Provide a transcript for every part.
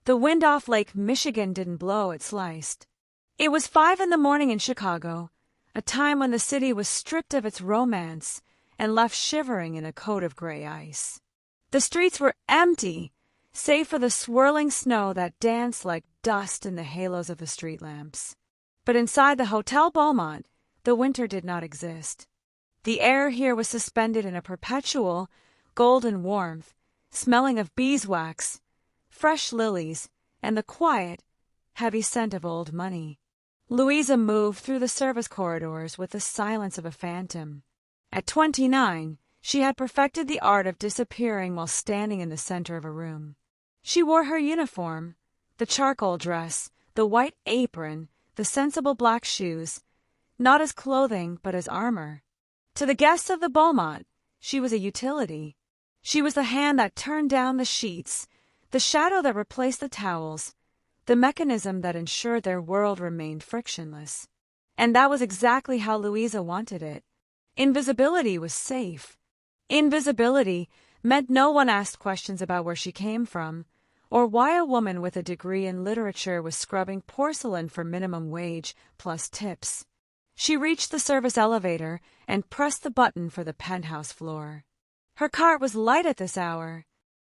The wind off Lake Michigan didn't blow, it sliced. It was 5 a.m. in Chicago, a time when the city was stripped of its romance and left shivering in a coat of gray ice. The streets were empty, save for the swirling snow that danced like dust in the halos of the street lamps. But inside the Hotel Beaumont, the winter did not exist. The air here was suspended in a perpetual, golden warmth, smelling of beeswax, fresh lilies, and the quiet, heavy scent of old money. Louisa moved through the service corridors with the silence of a phantom. At 29, she had perfected the art of disappearing while standing in the center of a room. She wore her uniform, the charcoal dress, the white apron, the sensible black shoes, not as clothing but as armor. To the guests of the Beaumont, she was a utility. She was the hand that turned down the sheets, the shadow that replaced the towels, the mechanism that ensured their world remained frictionless. And that was exactly how Louisa wanted it. Invisibility was safe. Invisibility meant no one asked questions about where she came from, or why a woman with a degree in literature was scrubbing porcelain for minimum wage plus tips. She reached the service elevator and pressed the button for the penthouse floor. Her cart was light at this hour.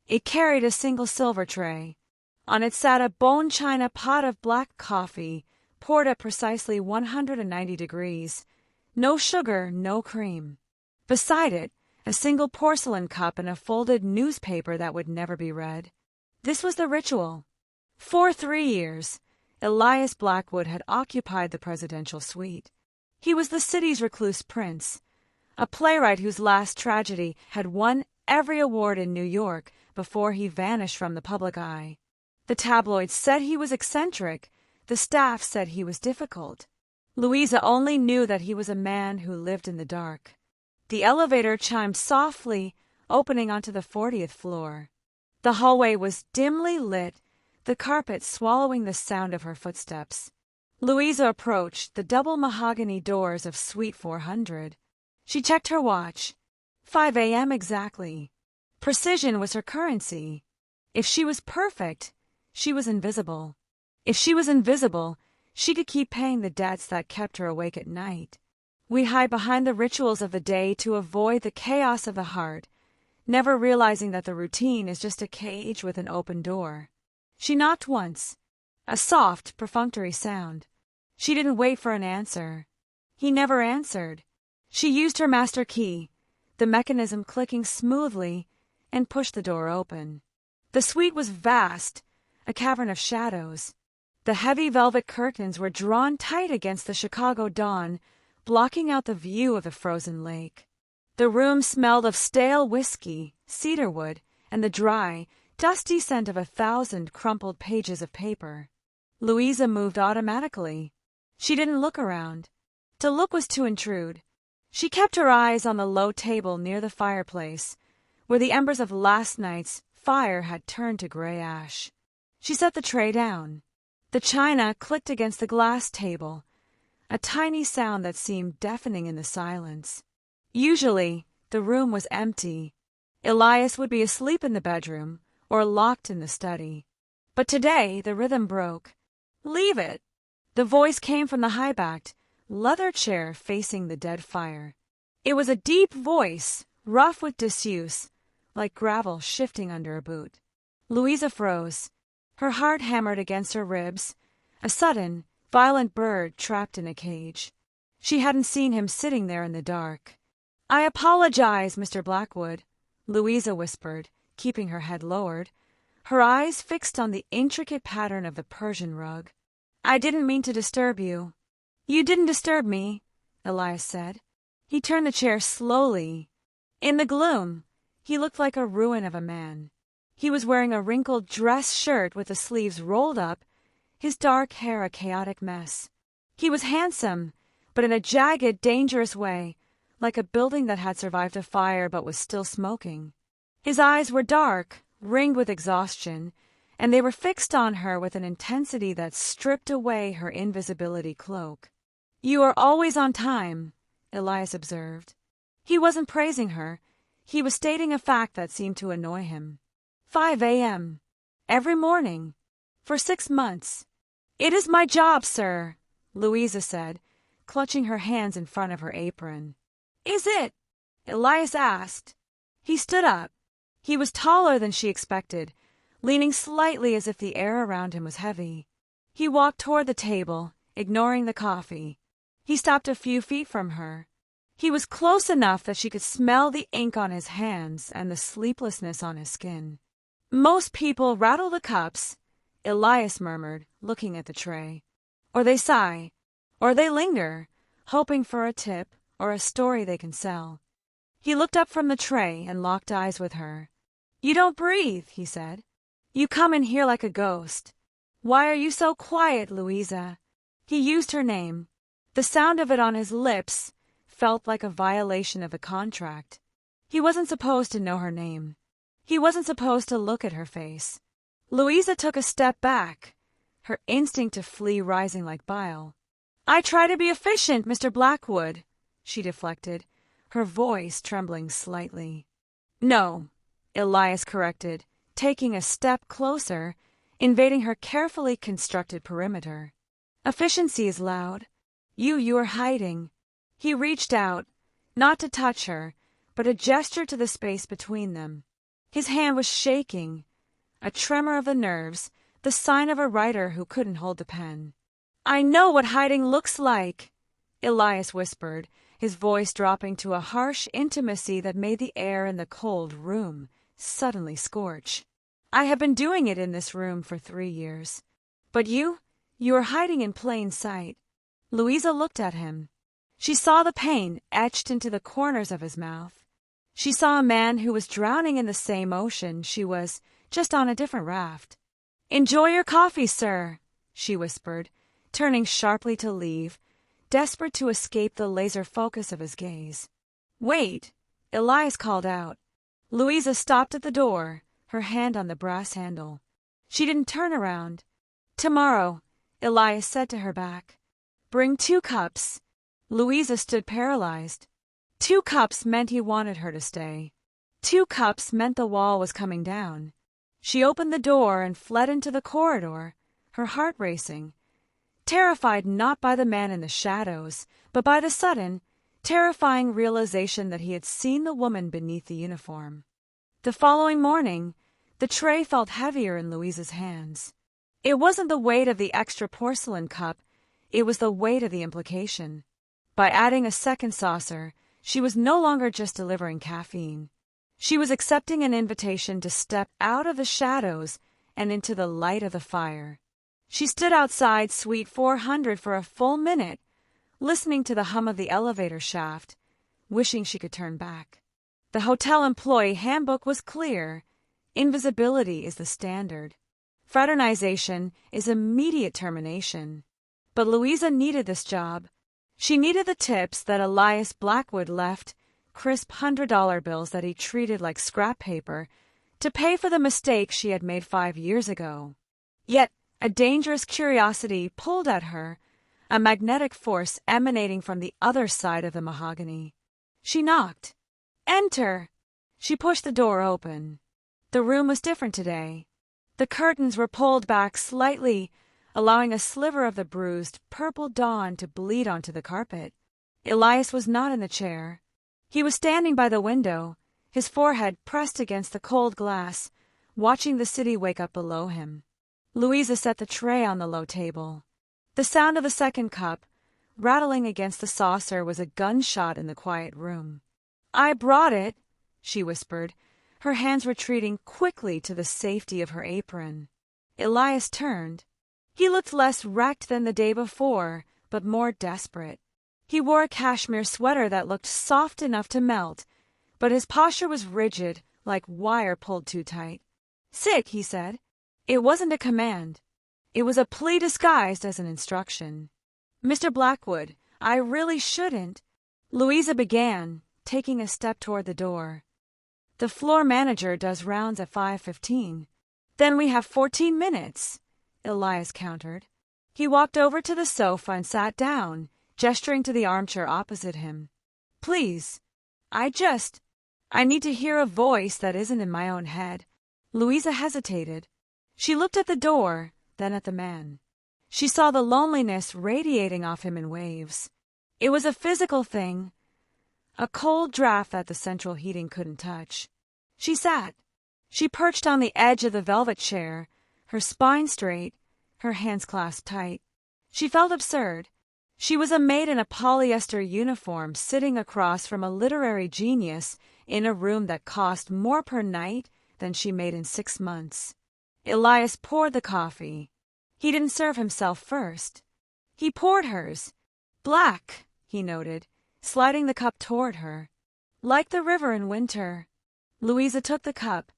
It carried a single silver tray. On it sat a bone china pot of black coffee, poured at precisely 190 degrees. No sugar, no cream. Beside it, a single porcelain cup and a folded newspaper that would never be read. This was the ritual. For 3 years, Elias Blackwood had occupied the presidential suite. He was the city's recluse prince, a playwright whose last tragedy had won every award in New York before he vanished from the public eye. The tabloids said he was eccentric. The staff said he was difficult. Louisa only knew that he was a man who lived in the dark. The elevator chimed softly, opening onto the 40th floor. The hallway was dimly lit, the carpet swallowing the sound of her footsteps. Louisa approached the double mahogany doors of Suite 400. She checked her watch. 5 a.m. exactly. Precision was her currency. If she was perfect, she was invisible. If she was invisible, she could keep paying the debts that kept her awake at night. We hide behind the rituals of the day to avoid the chaos of the heart, never realizing that the routine is just a cage with an open door. She knocked once, a soft, perfunctory sound. She didn't wait for an answer. He never answered. She used her master key, the mechanism clicking smoothly, and pushed the door open. The suite was vast, a cavern of shadows. The heavy velvet curtains were drawn tight against the Chicago dawn, blocking out the view of the frozen lake. The room smelled of stale whiskey, cedarwood, and the dry, dusty scent of 1,000 crumpled pages of paper. Louisa moved automatically. She didn't look around. To look was to intrude. She kept her eyes on the low table near the fireplace, where the embers of last night's fire had turned to gray ash. She set the tray down. The china clicked against the glass table, a tiny sound that seemed deafening in the silence. Usually, the room was empty. Elias would be asleep in the bedroom or locked in the study. But today, the rhythm broke. "Leave it!" The voice came from the high-backed, leather chair facing the dead fire. It was a deep voice, rough with disuse, like gravel shifting under a boot. Louisa froze. Her heart hammered against her ribs, a sudden, violent bird trapped in a cage. She hadn't seen him sitting there in the dark. "I apologize, Mr. Blackwood," Louisa whispered, keeping her head lowered, her eyes fixed on the intricate pattern of the Persian rug. "I didn't mean to disturb you." "You didn't disturb me," Elias said. He turned the chair slowly. In the gloom, he looked like a ruin of a man. He was wearing a wrinkled dress shirt with the sleeves rolled up, his dark hair a chaotic mess. He was handsome, but in a jagged, dangerous way, like a building that had survived a fire but was still smoking. His eyes were dark, ringed with exhaustion, and they were fixed on her with an intensity that stripped away her invisibility cloak. "You are always on time," Elias observed. He wasn't praising her. He was stating a fact that seemed to annoy him. 5 a.m. Every morning. For 6 months. It is my job, sir, Louisa said, clutching her hands in front of her apron. Is it? Elias asked. He stood up. He was taller than she expected, leaning slightly as if the air around him was heavy. He walked toward the table, ignoring the coffee. He stopped a few feet from her. He was close enough that she could smell the ink on his hands and the sleeplessness on his skin. Most people rattle the cups, Elias murmured, looking at the tray. Or they sigh, or they linger, hoping for a tip or a story they can sell. He looked up from the tray and locked eyes with her. You don't breathe, he said. You come in here like a ghost. Why are you so quiet, Louisa? He used her name. The sound of it on his lips felt like a violation of the contract. He wasn't supposed to know her name. He wasn't supposed to look at her face. Louisa took a step back, her instinct to flee rising like bile. I try to be efficient, Mr. Blackwood, she deflected, her voice trembling slightly. No, Elias corrected, taking a step closer, invading her carefully constructed perimeter. Efficiency is loud. You are hiding. He reached out, not to touch her, but a gesture to the space between them. His hand was shaking, a tremor of the nerves, the sign of a writer who couldn't hold the pen. I know what hiding looks like, Elias whispered, his voice dropping to a harsh intimacy that made the air in the cold room suddenly scorch. I have been doing it in this room for 3 years. But you are hiding in plain sight. Louisa looked at him. She saw the pain etched into the corners of his mouth. She saw a man who was drowning in the same ocean she was, just on a different raft. Enjoy your coffee, sir, she whispered, turning sharply to leave, desperate to escape the laser focus of his gaze. Wait, Elias called out. Louisa stopped at the door, her hand on the brass handle. She didn't turn around. Tomorrow, Elias said to her back. Bring 2 cups. Louisa stood paralyzed. 2 cups meant he wanted her to stay. 2 cups meant the wall was coming down. She opened the door and fled into the corridor, her heart racing, terrified not by the man in the shadows, but by the sudden, terrifying realization that he had seen the woman beneath the uniform. The following morning, the tray felt heavier in Louisa's hands. It wasn't the weight of the extra porcelain cup, it was the weight of the implication. By adding a second saucer, she was no longer just delivering caffeine. She was accepting an invitation to step out of the shadows and into the light of the fire. She stood outside Suite 400 for a full minute, listening to the hum of the elevator shaft, wishing she could turn back. The hotel employee handbook was clear. Invisibility is the standard. Fraternization is immediate termination. But Louisa needed this job. She needed the tips that Elias Blackwood left, crisp $100 bills that he treated like scrap paper, to pay for the mistake she had made 5 years ago. Yet a dangerous curiosity pulled at her, a magnetic force emanating from the other side of the mahogany. She knocked. Enter! She pushed the door open. The room was different today. The curtains were pulled back slightly, allowing a sliver of the bruised, purple dawn to bleed onto the carpet. Elias was not in the chair. He was standing by the window, his forehead pressed against the cold glass, watching the city wake up below him. Louisa set the tray on the low table. The sound of the second cup, rattling against the saucer, was a gunshot in the quiet room. I brought it, she whispered, her hands retreating quickly to the safety of her apron. Elias turned. He looked less wrecked than the day before, but more desperate. He wore a cashmere sweater that looked soft enough to melt, but his posture was rigid, like wire pulled too tight. Sit, he said. It wasn't a command. It was a plea disguised as an instruction. Mr. Blackwood, I really shouldn't. Louisa began, taking a step toward the door. The floor manager does rounds at 5:15. Then we have 14 minutes, Elias countered. He walked over to the sofa and sat down, gesturing to the armchair opposite him. Please, I need to hear a voice that isn't in my own head. Louisa hesitated. She looked at the door, then at the man. She saw the loneliness radiating off him in waves. It was a physical thing, a cold draft that the central heating couldn't touch. She sat. She perched on the edge of the velvet chair, her spine straight, her hands clasped tight. She felt absurd. She was a maid in a polyester uniform sitting across from a literary genius in a room that cost more per night than she made in 6 months. Elias poured the coffee. He didn't serve himself first. He poured hers. Black, he noted, sliding the cup toward her. Like the river in winter. Louisa took the cup.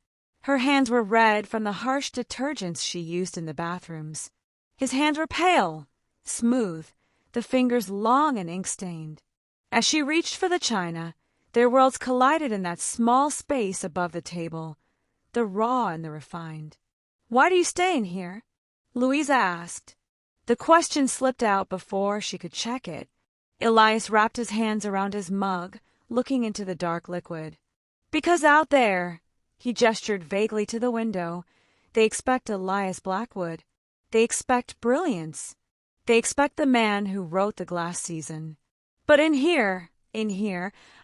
Her hands were red from the harsh detergents she used in the bathrooms. His hands were pale, smooth, the fingers long and ink-stained. As she reached for the china, their worlds collided in that small space above the table, the raw and the refined. "Why do you stay in here?" Louisa asked. The question slipped out before she could check it. Elias wrapped his hands around his mug, looking into the dark liquid. "Because out there," he gestured vaguely to the window, "they expect Elias Blackwood. They expect brilliance. They expect the man who wrote The Glass Season. But in here,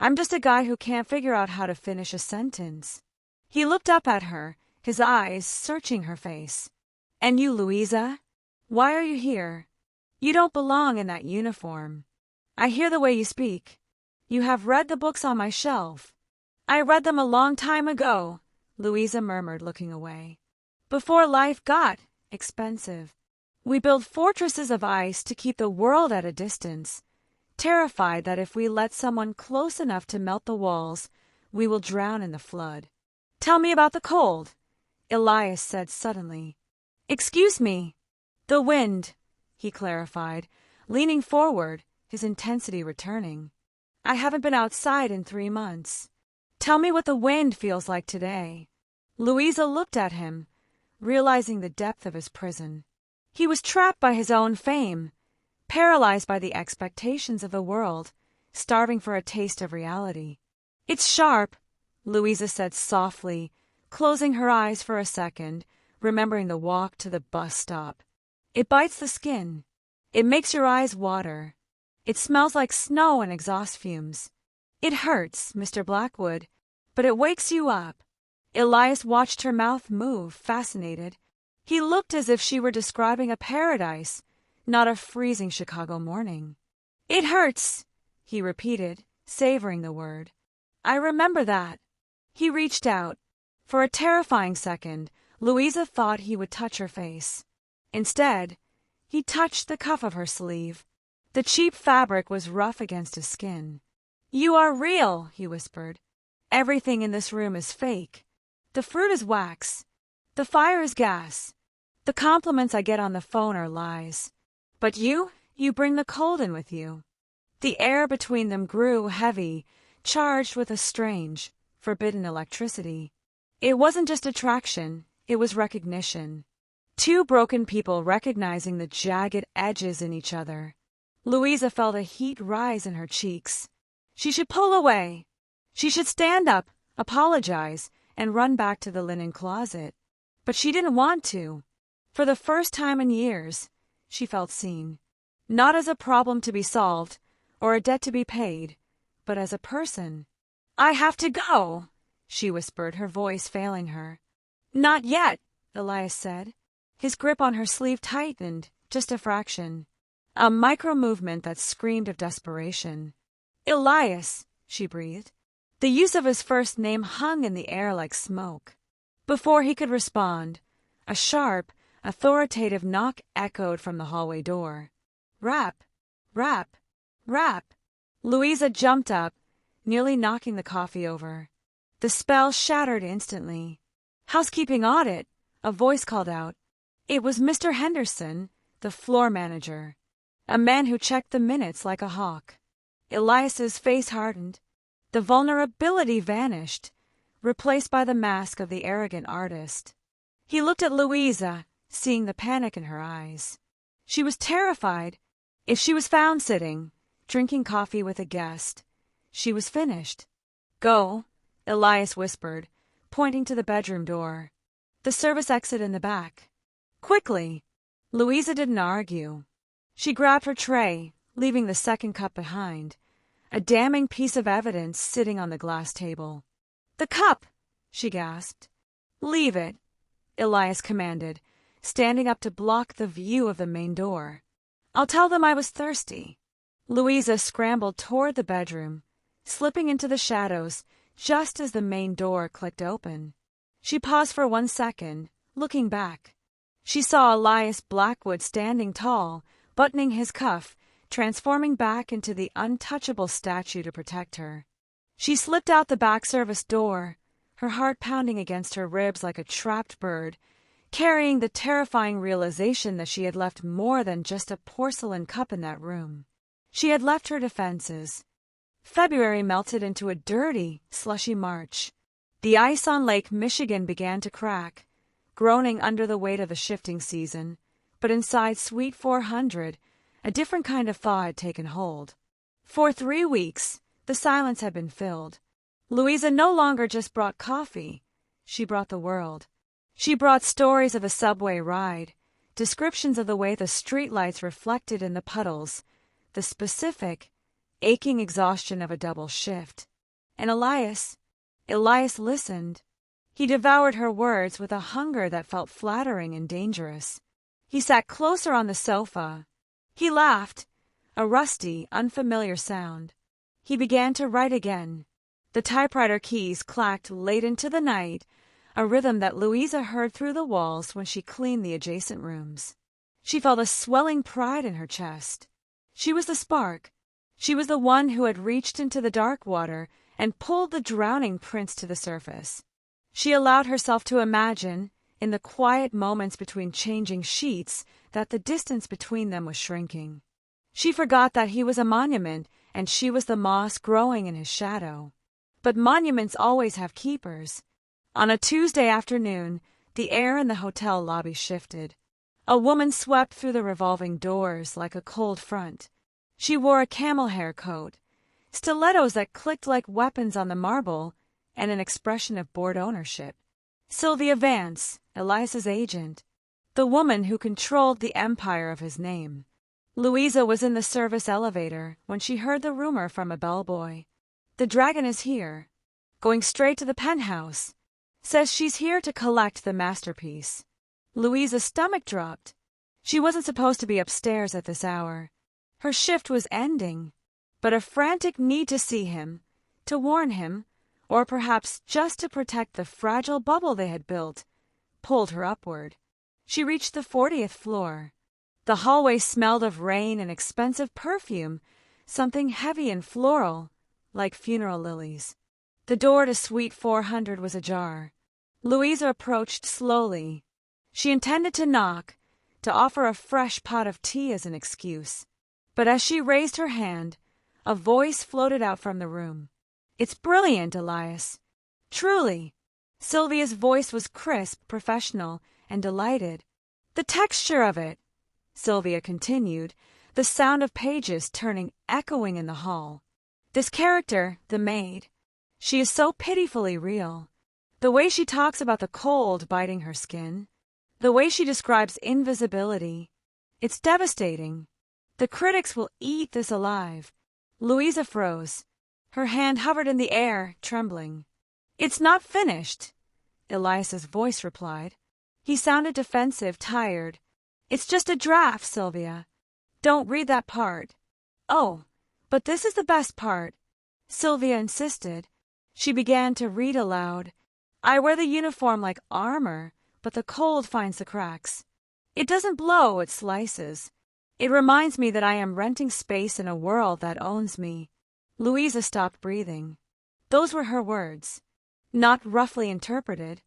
I'm just a guy who can't figure out how to finish a sentence." He looked up at her, his eyes searching her face. "And you, Louisa? Why are you here? You don't belong in that uniform. I hear the way you speak. You have read the books on my shelf." "I read them a long time ago," Louisa murmured, looking away. "Before life got expensive. We build fortresses of ice to keep the world at a distance, terrified that if we let someone close enough to melt the walls, we will drown in the flood." "Tell me about the cold," Elias said suddenly. "Excuse me." "The wind," he clarified, leaning forward, his intensity returning. "I haven't been outside in 3 months. Tell me what the wind feels like today." Louisa looked at him, realizing the depth of his prison. He was trapped by his own fame, paralyzed by the expectations of the world, starving for a taste of reality. "It's sharp," Louisa said softly, closing her eyes for a second, remembering the walk to the bus stop. "It bites the skin. It makes your eyes water. It smells like snow and exhaust fumes. It hurts, Mr. Blackwood, but it wakes you up." Elias watched her mouth move, fascinated. He looked as if she were describing a paradise, not a freezing Chicago morning. "It hurts," he repeated, savoring the word. "I remember that." He reached out. For a terrifying second, Louisa thought he would touch her face. Instead, he touched the cuff of her sleeve. The cheap fabric was rough against his skin. "You are real," he whispered. "Everything in this room is fake. The fruit is wax. The fire is gas. The compliments I get on the phone are lies. But you bring the cold in with you." The air between them grew heavy, charged with a strange, forbidden electricity. It wasn't just attraction, it was recognition. Two broken people recognizing the jagged edges in each other. Louisa felt a heat rise in her cheeks. She should pull away. She should stand up, apologize, and run back to the linen closet. But she didn't want to. For the first time in years, she felt seen. Not as a problem to be solved, or a debt to be paid, but as a person. "I have to go," she whispered, her voice failing her. "Not yet," Elias said. His grip on her sleeve tightened, just a fraction. A micro-movement that screamed of desperation. "Elias," she breathed. The use of his first name hung in the air like smoke. Before he could respond, a sharp, authoritative knock echoed from the hallway door. "Rap, rap, rap." Louisa jumped up, nearly knocking the coffee over. The spell shattered instantly. "Housekeeping audit," a voice called out. It was Mr. Henderson, the floor manager, a man who checked the minutes like a hawk. Elias's face hardened. The vulnerability vanished, replaced by the mask of the arrogant artist. He looked at Louisa, seeing the panic in her eyes. She was terrified. If she was found sitting, drinking coffee with a guest, she was finished. "Go," Elias whispered, pointing to the bedroom door. "The service exit in the back. Quickly." Louisa didn't argue. She grabbed her tray, leaving the second cup behind, a damning piece of evidence sitting on the glass table. "The cup!" she gasped. "Leave it," Elias commanded, standing up to block the view of the main door. "I'll tell them I was thirsty." Louisa scrambled toward the bedroom, slipping into the shadows just as the main door clicked open. She paused for 1 second, looking back. She saw Elias Blackwood standing tall, buttoning his cuff, transforming back into the untouchable statue to protect her. She slipped out the back service door, her heart pounding against her ribs like a trapped bird, carrying the terrifying realization that she had left more than just a porcelain cup in that room. She had left her defenses. February melted into a dirty, slushy March. The ice on Lake Michigan began to crack, groaning under the weight of the shifting season, but inside Suite 400, a different kind of thaw had taken hold. For 3 weeks, the silence had been filled. Louisa no longer just brought coffee. She brought the world. She brought stories of a subway ride, descriptions of the way the streetlights reflected in the puddles, the specific, aching exhaustion of a double shift. And Elias listened. He devoured her words with a hunger that felt flattering and dangerous. He sat closer on the sofa. He laughed, a rusty, unfamiliar sound. He began to write again. The typewriter keys clacked late into the night, a rhythm that Louisa heard through the walls when she cleaned the adjacent rooms. She felt a swelling pride in her chest. She was the spark. She was the one who had reached into the dark water and pulled the drowning prince to the surface. She allowed herself to imagine, in the quiet moments between changing sheets, that the distance between them was shrinking. She forgot that he was a monument and she was the moss growing in his shadow. But monuments always have keepers. On a Tuesday afternoon, the air in the hotel lobby shifted. A woman swept through the revolving doors like a cold front. She wore a camel hair coat, stilettos that clicked like weapons on the marble, and an expression of bored ownership. Sylvia Vance, Elias's agent, the woman who controlled the empire of his name. Louisa was in the service elevator when she heard the rumor from a bellboy. "The dragon is here. Going straight to the penthouse. Says she's here to collect the masterpiece." Louisa's stomach dropped. She wasn't supposed to be upstairs at this hour. Her shift was ending. But a frantic need to see him, to warn him, or perhaps just to protect the fragile bubble they had built, pulled her upward. She reached the 40th floor. The hallway smelled of rain and expensive perfume, something heavy and floral, like funeral lilies. The door to Suite 400 was ajar. Louisa approached slowly. She intended to knock, to offer a fresh pot of tea as an excuse. But as she raised her hand, a voice floated out from the room. "It's brilliant, Elias. Truly." Sylvia's voice was crisp, professional, and delighted. "The texture of it," Sylvia continued, the sound of pages turning echoing in the hall. "This character, the maid, she is so pitifully real. The way she talks about the cold biting her skin, the way she describes invisibility, it's devastating. The critics will eat this alive." Louisa froze. Her hand hovered in the air, trembling. "It's not finished," Elias's voice replied. He sounded defensive, tired. "It's just a draft, Sylvia. Don't read that part." "Oh, but this is the best part," Sylvia insisted. She began to read aloud. "I wear the uniform like armor, but the cold finds the cracks. It doesn't blow, it slices. It reminds me that I am renting space in a world that owns me." Louisa stopped breathing. Those were her words. Not roughly interpreted,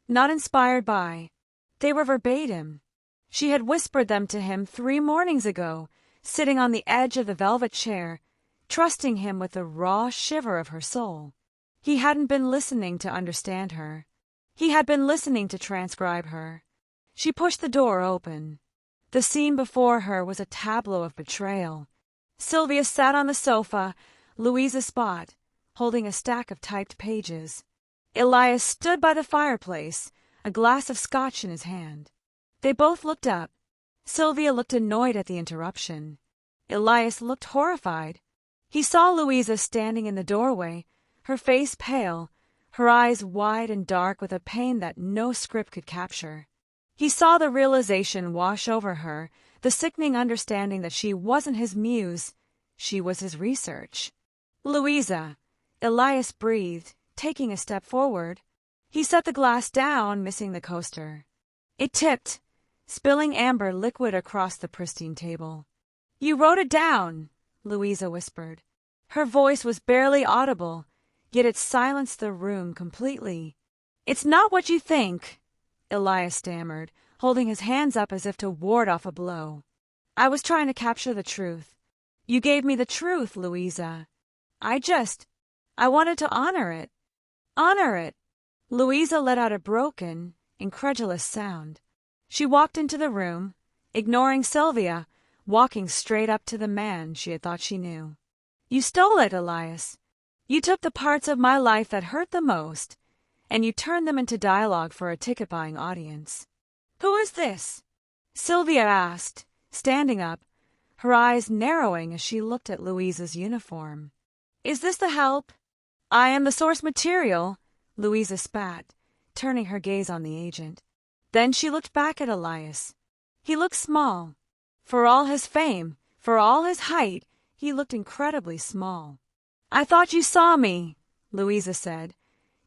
not inspired by. They were verbatim. She had whispered them to him 3 mornings ago, sitting on the edge of the velvet chair, trusting him with the raw shiver of her soul. He hadn't been listening to understand her. He had been listening to transcribe her. She pushed the door open. The scene before her was a tableau of betrayal. Sylvia sat on the sofa, Louisa's spot, holding a stack of typed pages. Elias stood by the fireplace, a glass of scotch in his hand. They both looked up. Sylvia looked annoyed at the interruption. Elias looked horrified. He saw Louisa standing in the doorway, her face pale, her eyes wide and dark with a pain that no script could capture. He saw the realization wash over her, the sickening understanding that she wasn't his muse, she was his research. "Louisa," Elias breathed, taking a step forward. He set the glass down, missing the coaster. It tipped, spilling amber liquid across the pristine table. "You wrote it down," Louisa whispered. Her voice was barely audible, yet it silenced the room completely. "It's not what you think," Elias stammered, holding his hands up as if to ward off a blow. "I was trying to capture the truth. You gave me the truth, Louisa. I wanted to honor it. Honor it." Louisa let out a broken, incredulous sound. She walked into the room, ignoring Sylvia, walking straight up to the man she had thought she knew. "You stole it, Elias. You took the parts of my life that hurt the most, and you turned them into dialogue for a ticket-buying audience." "Who is this?" Sylvia asked, standing up, her eyes narrowing as she looked at Louisa's uniform. "Is this the help?" "I am the source material," Louisa spat, turning her gaze on the agent. Then she looked back at Elias. He looked small. For all his fame, for all his height, he looked incredibly small. "I thought you saw me," Louisa said,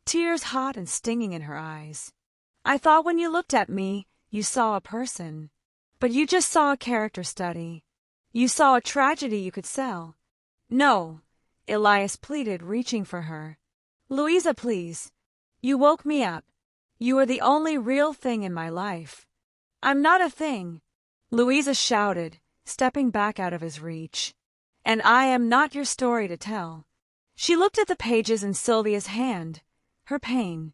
tears hot and stinging in her eyes. "I thought when you looked at me, you saw a person. But you just saw a character study. You saw a tragedy you could sell." "No," Elias pleaded, reaching for her. "Louisa, please. You woke me up. You are the only real thing in my life." "I'm not a thing," Louisa shouted, stepping back out of his reach. "And I am not your story to tell." She looked at the pages in Sylvia's hand, her pain,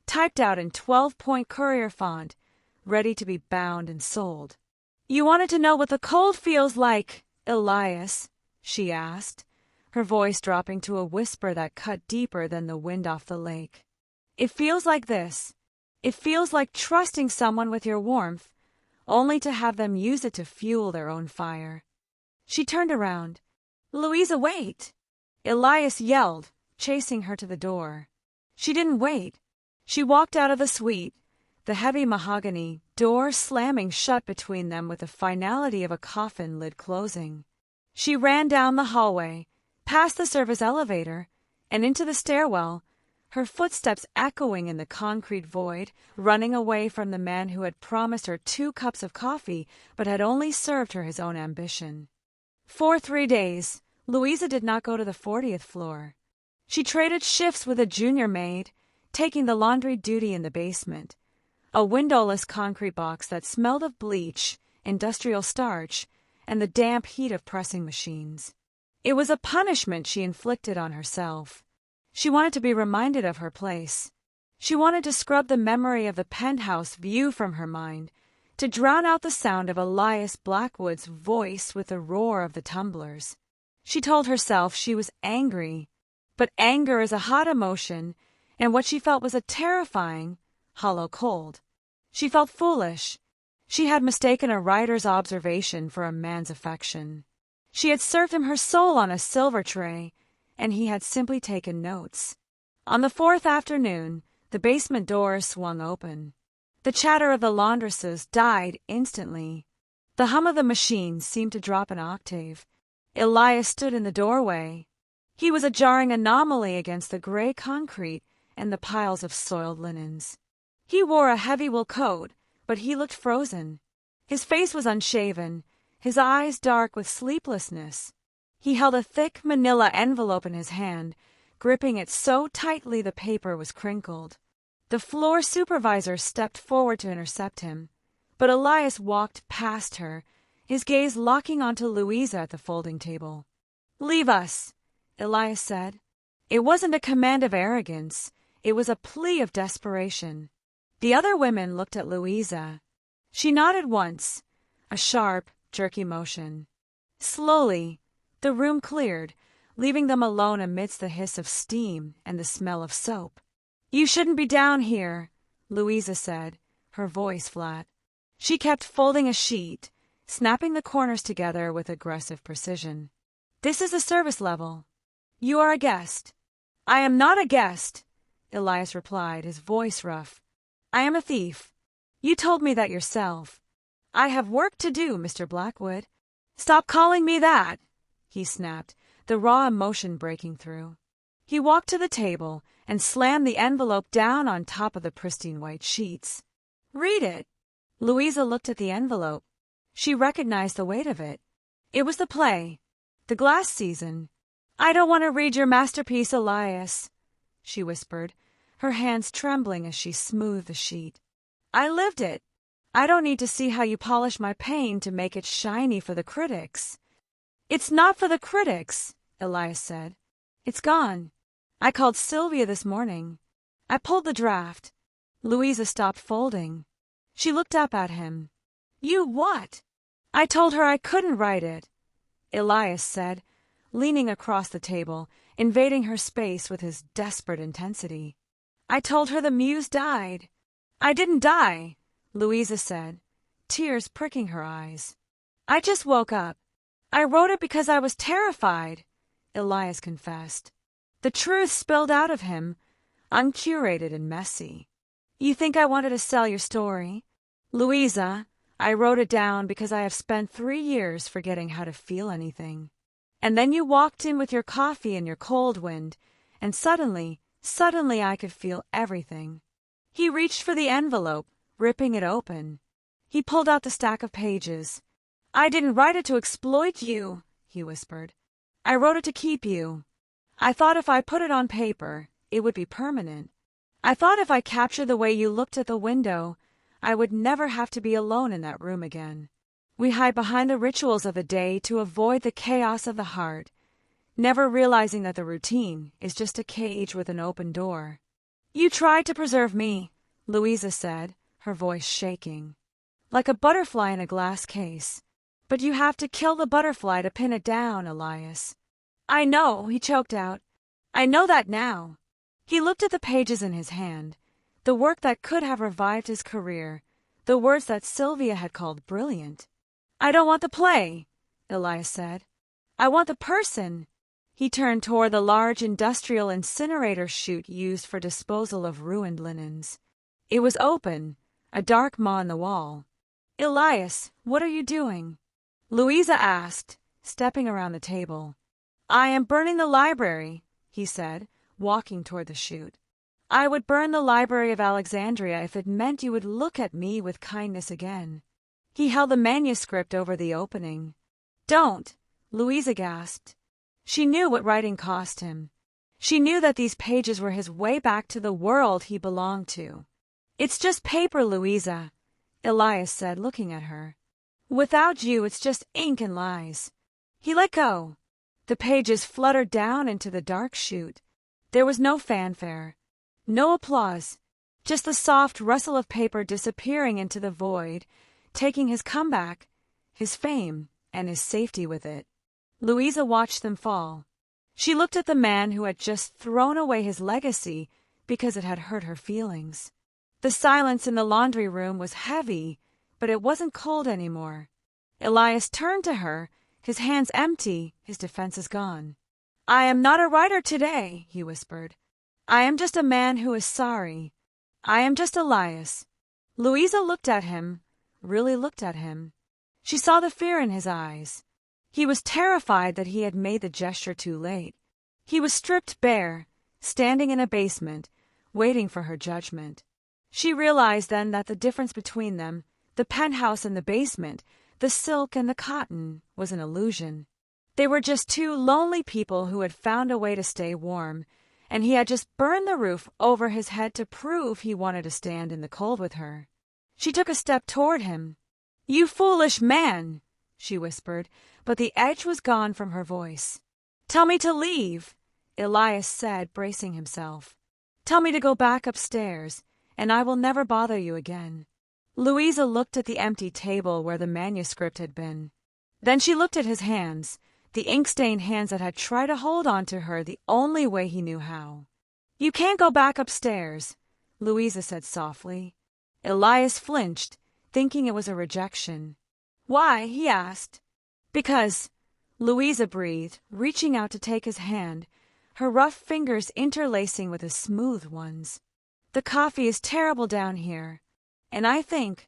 typed out in 12-point courier font, ready to be bound and sold. "You wanted to know what the cold feels like, Elias?" she asked, her voice dropping to a whisper that cut deeper than the wind off the lake. "It feels like this. It feels like trusting someone with your warmth, only to have them use it to fuel their own fire." She turned around. "Louisa, wait!" Elias yelled, chasing her to the door. She didn't wait. She walked out of the suite, the heavy mahogany door slamming shut between them with the finality of a coffin lid closing. She ran down the hallway, past the service elevator, and into the stairwell, her footsteps echoing in the concrete void, running away from the man who had promised her 2 cups of coffee but had only served her his own ambition. For 3 days, Louisa did not go to the 40th floor. She traded shifts with a junior maid, taking the laundry duty in the basement, a windowless concrete box that smelled of bleach, industrial starch, and the damp heat of pressing machines. It was a punishment she inflicted on herself. She wanted to be reminded of her place. She wanted to scrub the memory of the penthouse view from her mind, to drown out the sound of Elias Blackwood's voice with the roar of the tumblers. She told herself she was angry, but anger is a hot emotion, and what she felt was a terrifying, hollow cold. She felt foolish. She had mistaken a writer's observation for a man's affection. She had served him her soul on a silver tray, and he had simply taken notes. On the 4th afternoon, the basement doors swung open. The chatter of the laundresses died instantly. The hum of the machines seemed to drop an octave. Elias stood in the doorway. He was a jarring anomaly against the gray concrete and the piles of soiled linens. He wore a heavy wool coat, but he looked frozen. His face was unshaven, his eyes dark with sleeplessness. He held a thick manila envelope in his hand, gripping it so tightly the paper was crinkled. The floor supervisor stepped forward to intercept him, but Elias walked past her, his gaze locking onto Louisa at the folding table. "Leave us," Elias said. It wasn't a command of arrogance. It was a plea of desperation. The other women looked at Louisa. She nodded once, a sharp, jerky motion. Slowly, the room cleared, leaving them alone amidst the hiss of steam and the smell of soap. "You shouldn't be down here," Louisa said, her voice flat. She kept folding a sheet, snapping the corners together with aggressive precision. "This is the service level. You are a guest." "I am not a guest," Elias replied, his voice rough. "I am a thief. You told me that yourself. I have work to do, Mr. Blackwood." "Stop calling me that," he snapped, the raw emotion breaking through. He walked to the table and slammed the envelope down on top of the pristine white sheets. "Read it." Louisa looked at the envelope. She recognized the weight of it. It was the play, the glass season. "I don't want to read your masterpiece, Elias," she whispered, her hands trembling as she smoothed the sheet. "I lived it. I don't need to see how you polish my pain to make it shiny for the critics." "It's not for the critics," Elias said. "It's gone. I called Sylvia this morning. I pulled the draft." Louisa stopped folding. She looked up at him. "You what?" "I told her I couldn't write it," Elias said, leaning across the table, invading her space with his desperate intensity. "I told her the muse died." "I didn't die," Louisa said, tears pricking her eyes. "I just woke up. I wrote it because I was terrified," Elias confessed. The truth spilled out of him, uncurated and messy. "You think I wanted to sell your story? Louisa, I wrote it down because I have spent 3 years forgetting how to feel anything. And then you walked in with your coffee and your cold wind, and suddenly I could feel everything." He reached for the envelope, ripping it open. He pulled out the stack of pages. "I didn't write it to exploit you," he whispered. "I wrote it to keep you. I thought if I put it on paper, it would be permanent. I thought if I captured the way you looked at the window, I would never have to be alone in that room again. We hide behind the rituals of the day to avoid the chaos of the heart, never realizing that the routine is just a cage with an open door." "You tried to preserve me," Louisa said, her voice shaking. "Like a butterfly in a glass case. But you have to kill the butterfly to pin it down, Elias." "I know," he choked out. "I know that now." He looked at the pages in his hand, the work that could have revived his career, the words that Sylvia had called brilliant. "I don't want the play," Elias said. "I want the person." He turned toward the large industrial incinerator chute used for disposal of ruined linens. It was open, a dark maw in the wall. "Elias, what are you doing?" Louisa asked, stepping around the table. "I am burning the library," he said, walking toward the chute. "I would burn the Library of Alexandria if it meant you would look at me with kindness again." He held the manuscript over the opening. "Don't," Louisa gasped. She knew what writing cost him. She knew that these pages were his way back to the world he belonged to. "It's just paper, Louisa," Elias said, looking at her. "Without you, it's just ink and lies." He let go. The pages fluttered down into the dark chute. There was no fanfare, no applause, just the soft rustle of paper disappearing into the void, taking his comeback, his fame, and his safety with it. Louisa watched them fall. She looked at the man who had just thrown away his legacy because it had hurt her feelings. The silence in the laundry room was heavy, but it wasn't cold anymore. Elias turned to her, his hands empty, his defenses gone. "I am not a writer today," he whispered. "I am just a man who is sorry. I am just Elias." Louisa looked at him, really looked at him. She saw the fear in his eyes. He was terrified that he had made the gesture too late. He was stripped bare, standing in a basement, waiting for her judgment. She realized then that the difference between them, the penthouse and the basement, the silk and the cotton, was an illusion. They were just two lonely people who had found a way to stay warm, and he had just burned the roof over his head to prove he wanted to stand in the cold with her. She took a step toward him. "You foolish man," she whispered, but the edge was gone from her voice. "Tell me to leave," Elias said, bracing himself. "Tell me to go back upstairs, and I will never bother you again." Louisa looked at the empty table where the manuscript had been. Then she looked at his hands, the ink-stained hands that had tried to hold on to her the only way he knew how. "You can't go back upstairs," Louisa said softly. Elias flinched, thinking it was a rejection. Why? He asked. Because, Louisa breathed, reaching out to take his hand, her rough fingers interlacing with his smooth ones. The coffee is terrible down here, and I think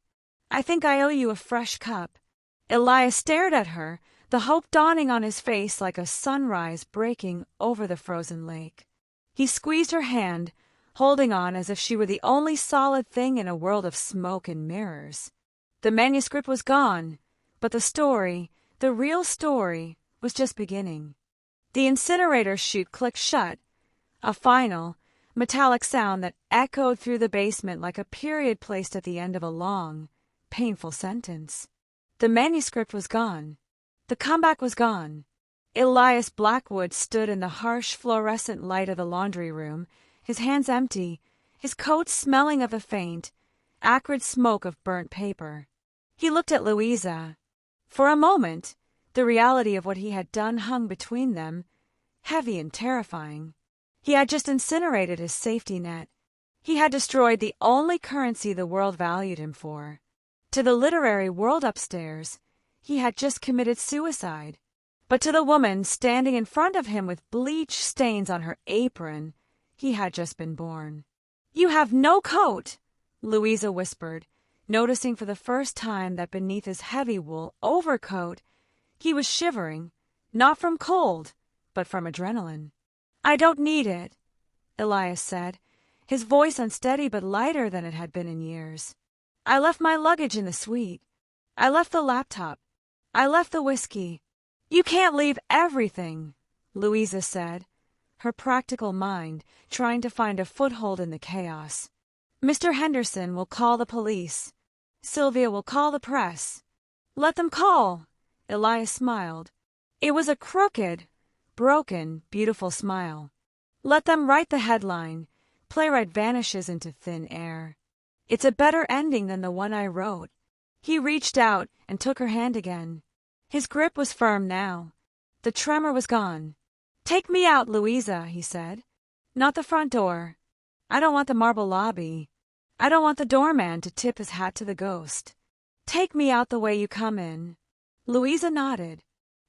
I owe you a fresh cup. Elias stared at her, the hope dawning on his face like a sunrise breaking over the frozen lake. He squeezed her hand, holding on as if she were the only solid thing in a world of smoke and mirrors. The manuscript was gone, but the story, the real story, was just beginning. The incinerator chute clicked shut, a final, metallic sound that echoed through the basement like a period placed at the end of a long, painful sentence. The manuscript was gone. The comeback was gone. Elias Blackwood stood in the harsh fluorescent light of the laundry room, his hands empty, his coat smelling of the faint, acrid smoke of burnt paper. He looked at Louisa. For a moment, the reality of what he had done hung between them, heavy and terrifying. He had just incinerated his safety net. He had destroyed the only currency the world valued him for. To the literary world upstairs, he had just committed suicide. But to the woman standing in front of him with bleach stains on her apron, he had just been born. "You have no coat," Louisa whispered, noticing for the first time that beneath his heavy wool overcoat he was shivering, not from cold, but from adrenaline. "I don't need it," Elias said, his voice unsteady but lighter than it had been in years. "I left my luggage in the suite. I left the laptop. I left the whiskey." "You can't leave everything," Louisa said, her practical mind trying to find a foothold in the chaos. "Mr. Henderson will call the police. Sylvia will call the press." "Let them call," Elias smiled. It was a crooked, broken, beautiful smile. "Let them write the headline, 'Playwright vanishes into thin air.' It's a better ending than the one I wrote." He reached out and took her hand again. His grip was firm now. The tremor was gone. "Take me out, Louisa," he said. "Not the front door. I don't want the marble lobby. I don't want the doorman to tip his hat to the ghost. Take me out the way you come in." Louisa nodded.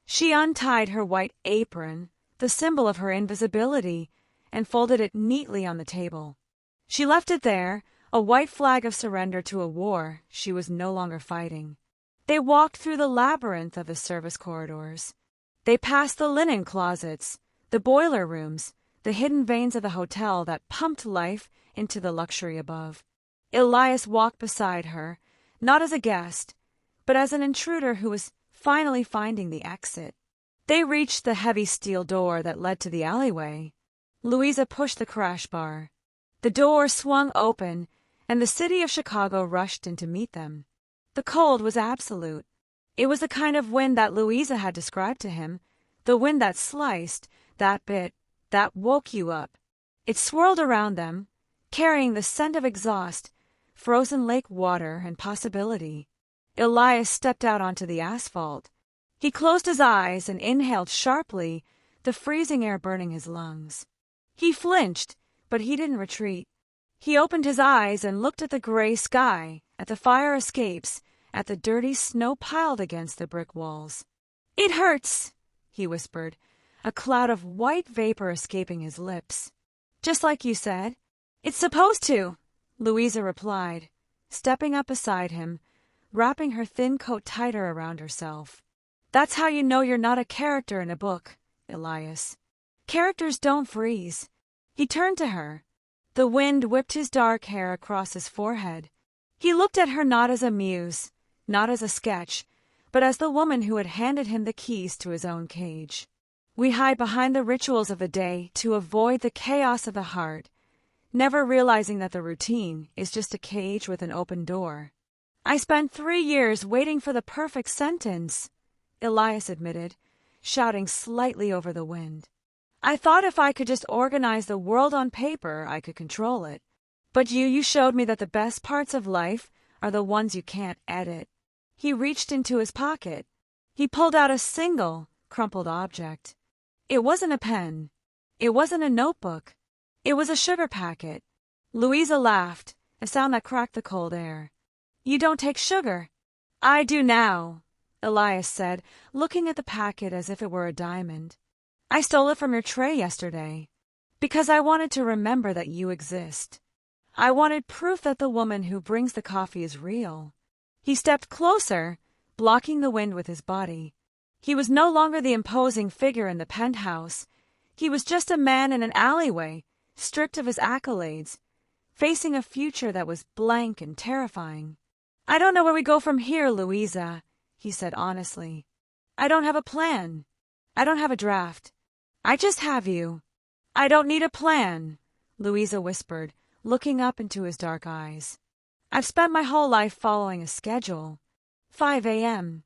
She untied her white apron, the symbol of her invisibility, and folded it neatly on the table. She left it there, a white flag of surrender to a war she was no longer fighting. They walked through the labyrinth of the service corridors. They passed the linen closets, the boiler rooms, the hidden veins of the hotel that pumped life into the luxury above. Elias walked beside her, not as a guest, but as an intruder who was finally finding the exit. They reached the heavy steel door that led to the alleyway. Louisa pushed the crash bar. The door swung open, and the city of Chicago rushed in to meet them. The cold was absolute. It was the kind of wind that Louisa had described to him, the wind that sliced, that bit, that woke you up. It swirled around them, carrying the scent of exhaust, frozen lake water, and possibility. Elias stepped out onto the asphalt. He closed his eyes and inhaled sharply, the freezing air burning his lungs. He flinched, but he didn't retreat. He opened his eyes and looked at the gray sky, at the fire escapes, at the dirty snow piled against the brick walls. "It hurts," he whispered, a cloud of white vapor escaping his lips. "Just like you said." "It's supposed to," Louisa replied, stepping up beside him, wrapping her thin coat tighter around herself. "That's how you know you're not a character in a book, Elias. Characters don't freeze." He turned to her. The wind whipped his dark hair across his forehead. He looked at her not as a muse, not as a sketch, but as the woman who had handed him the keys to his own cage. "We hide behind the rituals of the day to avoid the chaos of the heart, never realizing that the routine is just a cage with an open door." "I spent 3 years waiting for the perfect sentence," Elias admitted, shouting slightly over the wind. "I thought if I could just organize the world on paper, I could control it. But you showed me that the best parts of life are the ones you can't edit." He reached into his pocket. He pulled out a single, crumpled object. It wasn't a pen. It wasn't a notebook. It was a sugar packet. Louisa laughed, a sound that cracked the cold air. "You don't take sugar." "I do now," Elias said, looking at the packet as if it were a diamond. I stole it from your tray yesterday, because I wanted to remember that you exist. I wanted proof that the woman who brings the coffee is real. He stepped closer, blocking the wind with his body. He was no longer the imposing figure in the penthouse. He was just a man in an alleyway, stripped of his accolades, facing a future that was blank and terrifying. I don't know where we go from here, Louisa, he said honestly. I don't have a plan. I don't have a draft. I just have you. I don't need a plan, Louisa whispered, looking up into his dark eyes. I've spent my whole life following a schedule. 5 a.m.,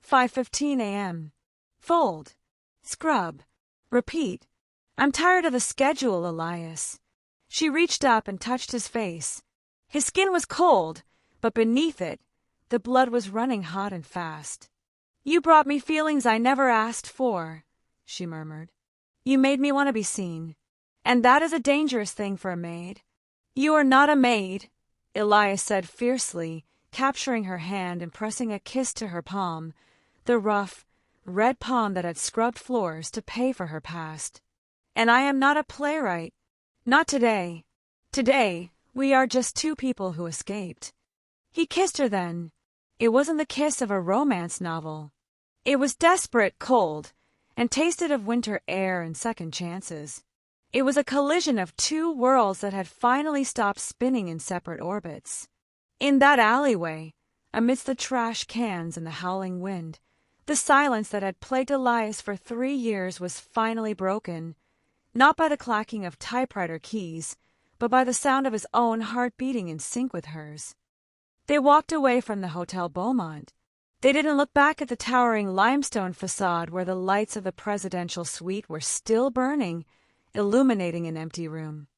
5:15 a.m., fold, scrub, repeat. I'm tired of the schedule, Elias. She reached up and touched his face. His skin was cold, but beneath it, the blood was running hot and fast. You brought me feelings I never asked for, she murmured. You made me want to be seen, and that is a dangerous thing for a maid. You are not a maid, Elias said fiercely, capturing her hand and pressing a kiss to her palm, the rough, red palm that had scrubbed floors to pay for her past. And I am not a playwright. Not today. Today, we are just two people who escaped. He kissed her then. It wasn't the kiss of a romance novel. It was desperate, cold, and tasted of winter air and second chances. It was a collision of two worlds that had finally stopped spinning in separate orbits. In that alleyway, amidst the trash cans and the howling wind, the silence that had plagued Elias for 3 years was finally broken, not by the clacking of typewriter keys, but by the sound of his own heart beating in sync with hers. They walked away from the Hotel Beaumont. They didn't look back at the towering limestone facade where the lights of the presidential suite were still burning, illuminating an empty room.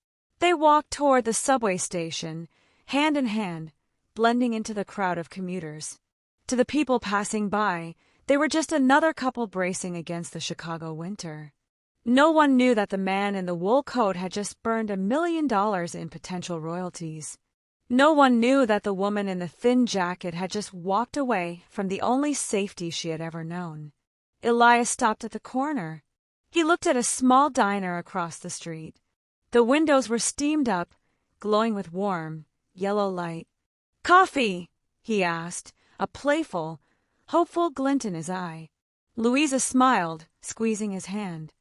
They walked toward the subway station, hand in hand, blending into the crowd of commuters. To the people passing by, they were just another couple bracing against the Chicago winter. No one knew that the man in the wool coat had just burned $1 million in potential royalties. No one knew that the woman in the thin jacket had just walked away from the only safety she had ever known. Elias stopped at the corner. He looked at a small diner across the street. The windows were steamed up, glowing with warm, yellow light. "Coffee?" he asked, a playful, hopeful glint in his eye. Louisa smiled, squeezing his hand.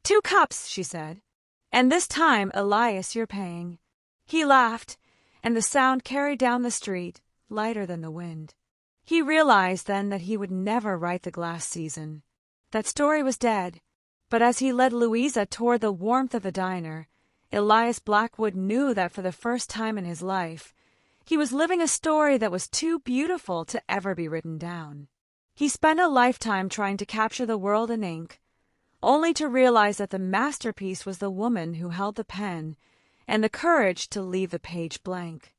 2 cups, she said. And this time, Elias, you're paying. He laughed, and the sound carried down the street, lighter than the wind. He realized then that he would never write the glass season. That story was dead, but as he led Louisa toward the warmth of the diner, Elias Blackwood knew that for the first time in his life, he was living a story that was too beautiful to ever be written down. He spent a lifetime trying to capture the world in ink, only to realize that the masterpiece was the woman who held the pen and the courage to leave the page blank.